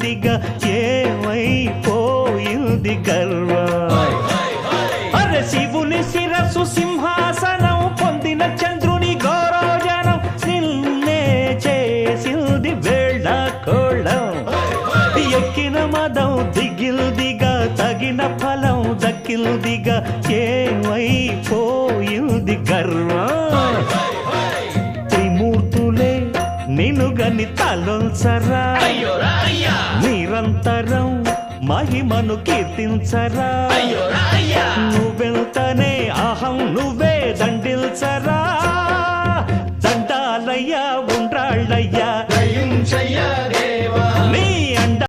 దిగ ఏమైపోయింది గర్వం. అరే శివుని శిరస్సు సింహాసనం పొందిన చంద్రుని గౌరవజనం నిన్నే చేసింది వేళ కోళం. ఎక్కిన మదం దిగిల్దిగా తగిన ఫలం దక్కిల్దిగా ఏమైపోయింది గర్వం. త్రిమూర్తులే నినుగని తలొంచరా నిరంతరం మహిమను కీర్తించరా. నువ్వెంతనే అహం నువ్వే దండిల్చరా. దండాలయ్యా ఉండ్రాళ్ళయ్యా